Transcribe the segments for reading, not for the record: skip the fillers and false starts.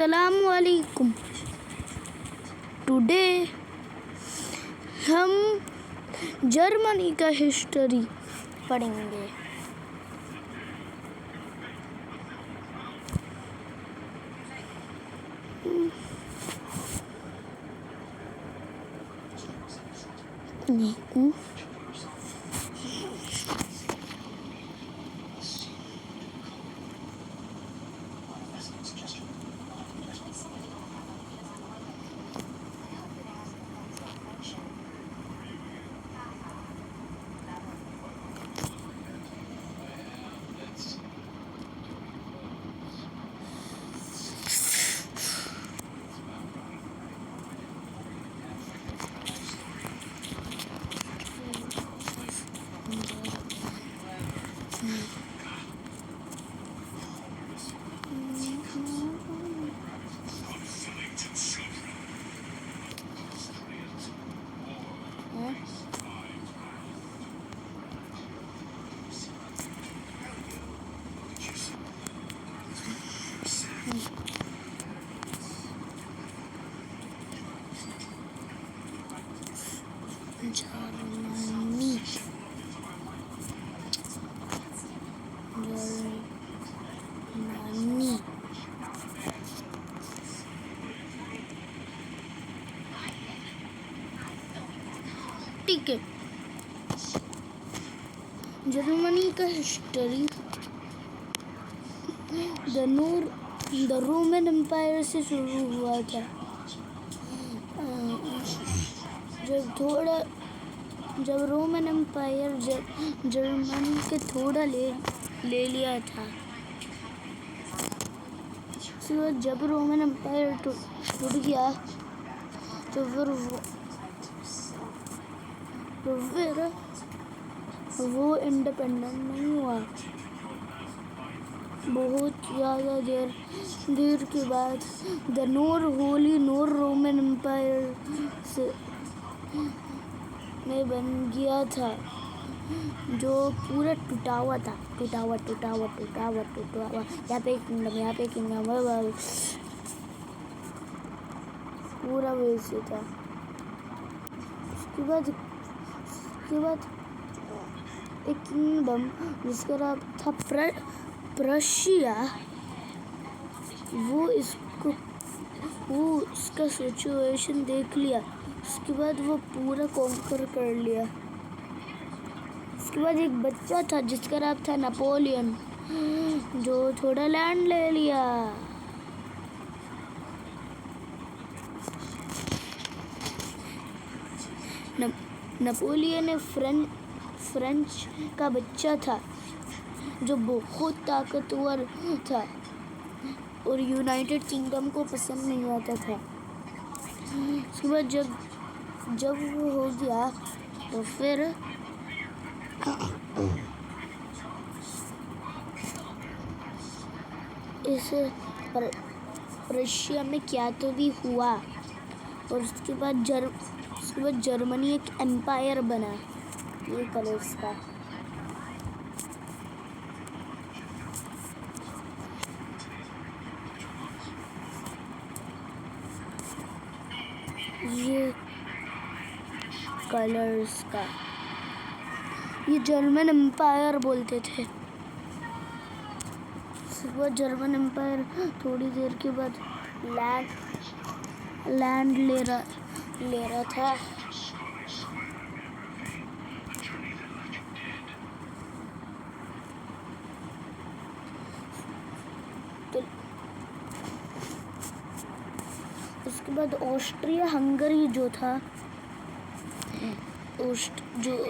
अस्सलामुअलैकुम। टुडे हम जर्मनी का हिस्ट्री पढ़ेंगे। जर्मनी ठीक है। जर्मनी का हिस्ट्री द रोमन एम्पायर से शुरू हुआ था। जब रोमन एम्पायर जर्मनी के थोड़ा ले लिया था। उसके बाद जब रोमन एम्पायर टूट गया तो फिर वो इंडिपेंडेंट नहीं हुआ। बहुत ज़्यादा देर के बाद द होली रोमन एम्पायर से में बन गया था, जो पूरा टूटा हुआ था। यहाँ पे किंगडम पूरा वैसे था। उसके बाद एक किंगडम जिसका नाम था प्रशिया, वो उसका सिचुएशन देख लिया। उसके बाद वो पूरा कॉन्कर कर लिया। उसके बाद एक बच्चा था जिसका नाम था नेपोलियन, जो थोड़ा लैंड ले लिया। नेपोलियन फ्रेंच का बच्चा था जो बहुत ताकतवर था और यूनाइटेड किंगडम को पसंद नहीं आता था। उसके बाद जब वो हो गया तो फिर इस रशिया में क्या तो भी हुआ और उसके बाद जर्मनी एक एम्पायर बना। ये कलर्स का ये जर्मन एम्पायर बोलते थे। सुबह जर्मन एम्पायर थोड़ी देर के बाद लैंड ले रहा था। तो उसके बाद ऑस्ट्रिया हंगरी जो था,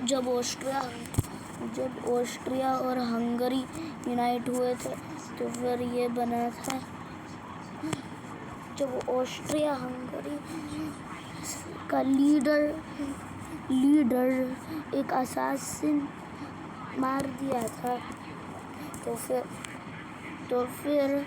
जब ऑस्ट्रिया और हंगरी यूनाइट हुए थे तो फिर ये बना था। जब ऑस्ट्रिया हंगरी का लीडर एक असासिन मार दिया था तो फिर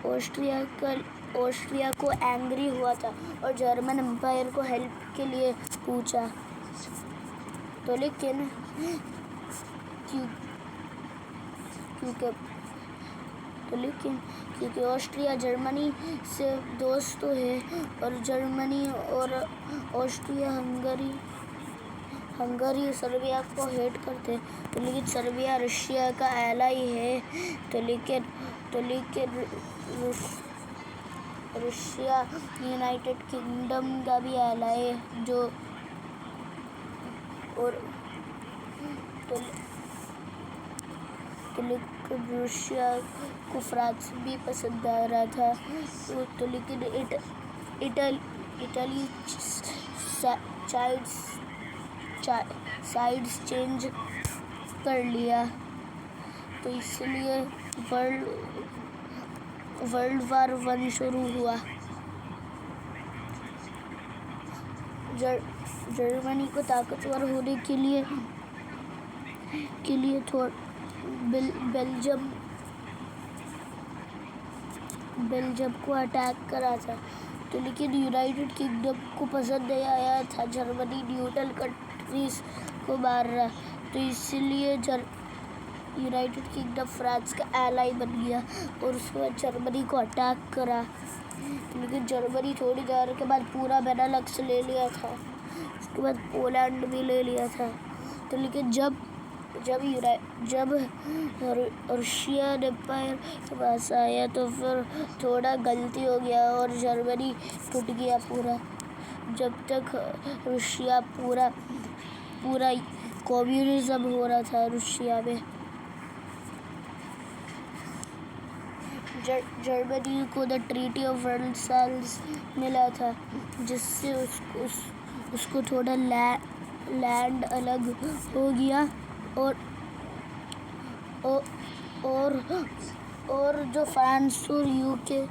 ऑस्ट्रिया को एंग्री हुआ था और जर्मन एम्पायर को हेल्प के लिए पूछा। तो लेकिन क्योंकि तो लेकिन क्योंकि ऑस्ट्रिया जर्मनी से दोस्त तो है और जर्मनी और ऑस्ट्रिया हंगरी सर्बिया को हेट करते, तो लेकिन सर्बिया रशिया का एलाई है, तो लेकिन रशिया यूनाइटेड किंगडम का भी एलाई है जो और तो लेकिन रशिया को फ्रांस भी पसंद आ रहा था, तो लेकिन इटली साइड्स चेंज कर लिया, तो इसलिए वर्ल्ड वार 1 शुरू हुआ। जर्मनी को ताकतवर होने के लिए बेल्जियम को अटैक करा था, तो लेकिन यूनाइटेड किंगडम को पसंद नहीं आया था जर्मनी न्यूट्रल कंट्रीज को मार रहा, तो इसलिए यूनाइटेड किंगडम फ्रांस का एलाई बन गया और उसके बाद जर्मनी को अटैक करा, लेकिन जर्मनी थोड़ी देर के बाद पूरा बेनेलक्स ले लिया था, उसके बाद पोलैंड भी ले लिया था, तो लेकिन जब रशियन एम्पायर के पास आया तो फिर थोड़ा गलती हो गया और जर्मनी टूट गया पूरा। जब तक रशिया पूरा कम्युनिज्म हो रहा था रशिया में, जर्मनी को द ट्रीटी ऑफ वर्साइल्स मिला था, जिससे उसको थोड़ा लैंड अलग हो गया और जो फ्रांस और यूके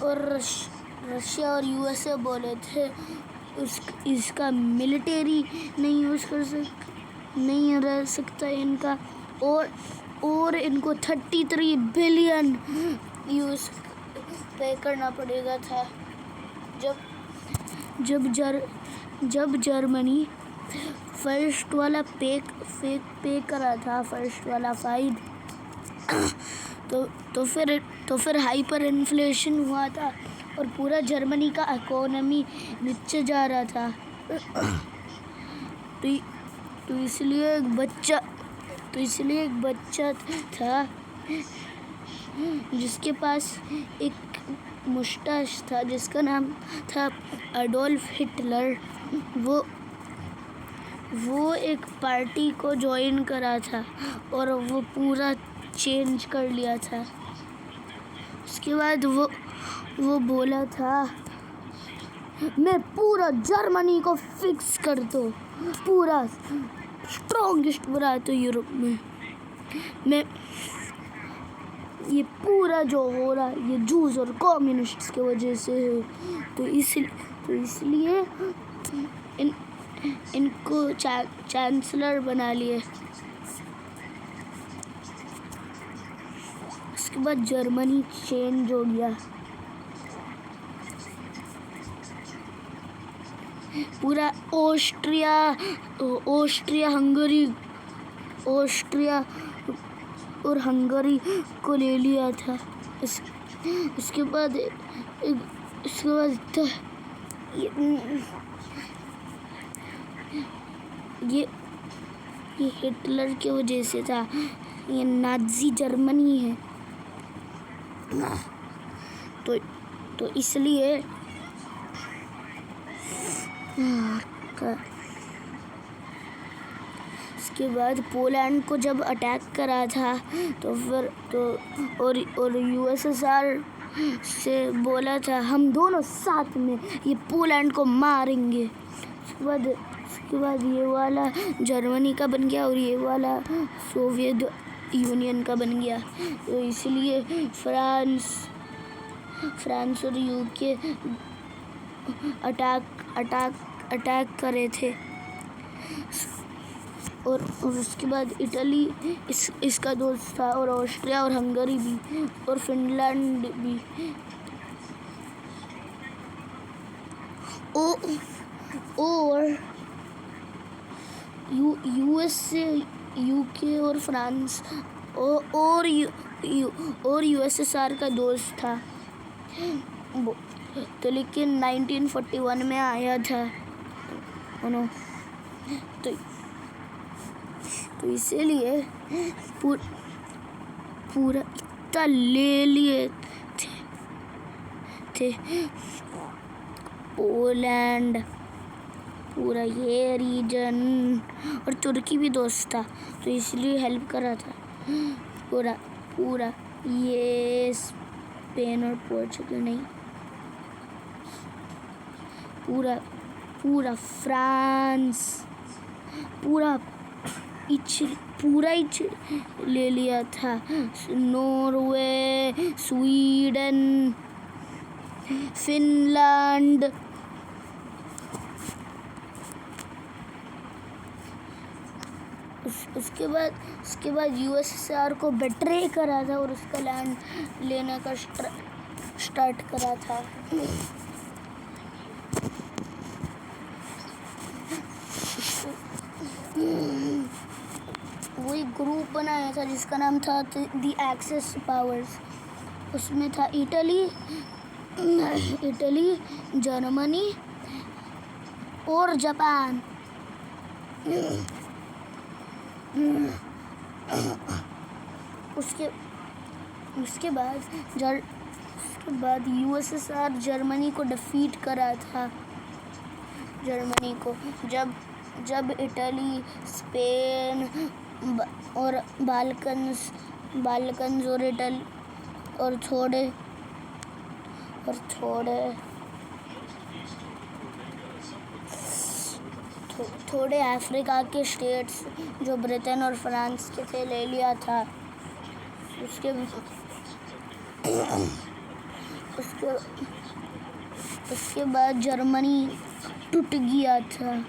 और रशिया और यूएसए बोले थे इसका मिलिट्री नहीं रह सकता इनका, और इनको 33 बिलियन यूएस पे करना पड़ेगा था। जब जर्मनी फर्स्ट वाला पे करा था, फर्स्ट वाला फाइन, तो फिर हाइपर इन्फ्लेशन हुआ था और पूरा जर्मनी का इकोनॉमी नीचे जा रहा था, तो इसलिए एक बच्चा था जिसके पास एक मुस्ताश था जिसका नाम था एडोल्फ हिटलर। वो एक पार्टी को ज्वाइन करा था और वो पूरा चेंज कर लिया था। उसके बाद वो बोला था मैं पूरा जर्मनी को फिक्स कर दो, पूरा स्ट्रॉन्गेस्ट बना तो यूरोप में, मैं ये पूरा जो हो रहा है ये जूस और कम्युनिस्ट्स की वजह से है, तो इसलिए इनको चांसलर बना लिए। उसके बाद जर्मनी चेंज हो गया, पूरा ऑस्ट्रिया और हंगरी को ले लिया था। उसके बाद ये हिटलर की वजह से था, ये नाज़ी जर्मनी है, तो इसलिए उसके बाद पोलैंड को जब अटैक करा था तो फिर और यूएसएसआर से बोला था हम दोनों साथ में ये पोलैंड को मारेंगे। उसके बाद ये वाला जर्मनी का बन गया और ये वाला सोवियत यूनियन का बन गया, तो इसलिए फ्रांस और यूके अटैक करे थे। और उसके बाद इटली इसका दोस्त था और ऑस्ट्रिया और हंगरी भी और फिनलैंड भी। और यूएस से यूके और फ्रांस और और यूएसएसआर का दोस्त था वो, तो लेकिन 1941 में आया था उन्होंने, तो इसीलिए पूरा इतना ले लिए थे पोलैंड, पूरा ये रीजन, और तुर्की भी दोस्त था तो इसलिए हेल्प कर रहा था पूरा ये स्पेन और पोर्चुगल नहीं, पूरा फ्रांस, पूरा ले लिया था, नॉर्वे, स्वीडन, फिनलैंड, उसके बाद यूएसएसआर को बेट्रे करा था और उसका लैंड लेने का स्टार्ट करा था। वो एक ग्रुप बनाया था जिसका नाम था द एक्सेस पावर्स। उसमें था इटली, जर्मनी और जापान। उसके बाद यूएसएसआर जर्मनी को डिफीट करा था। जर्मनी को जब इटली, स्पेन और बाल्कन्स और इटली और थोड़े अफ्रीका के स्टेट्स जो ब्रिटेन और फ्रांस के थे ले लिया था। उसके बाद जर्मनी टूट गया था।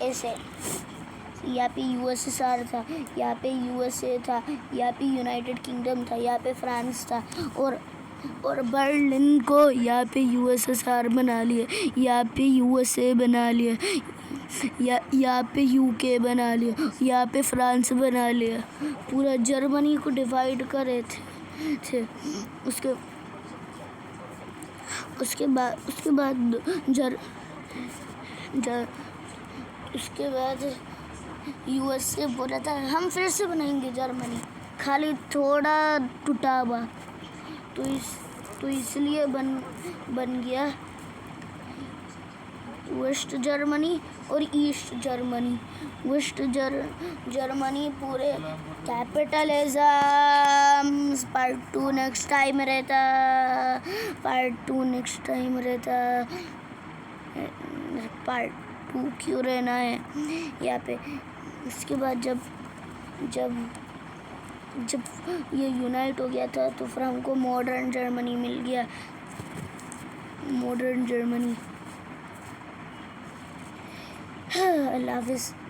ऐसे यहाँ पे यूएसएसआर था, यहाँ पे यूएसए था, यहाँ पे यूनाइटेड किंगडम था, यहाँ पे फ्रांस था और बर्लिन को यहाँ पे यूएसएसआर बना लिया, यहाँ पे यूएसए बना लिया, यहाँ पे यूके बना लिया, यहाँ पे फ्रांस बना लिया। पूरा जर्मनी को डिवाइड करे थे। उसके बाद यूएसए बोला था हम फिर से बनाएंगे जर्मनी, खाली थोड़ा टूटा हुआ, तो इसलिए बन गया वेस्ट जर्मनी और ईस्ट जर्मनी। वेस्ट जर्मनी पूरे कैपिटलिज्म। पार्ट 2 नेक्स्ट टाइम रहता। पार्ट 2 क्यों रहना है यहाँ पे। उसके बाद जब ये यूनाइट हो गया था तो फिर हमको मॉडर्न जर्मनी मिल गया। अल्लाह हाफ़िज़।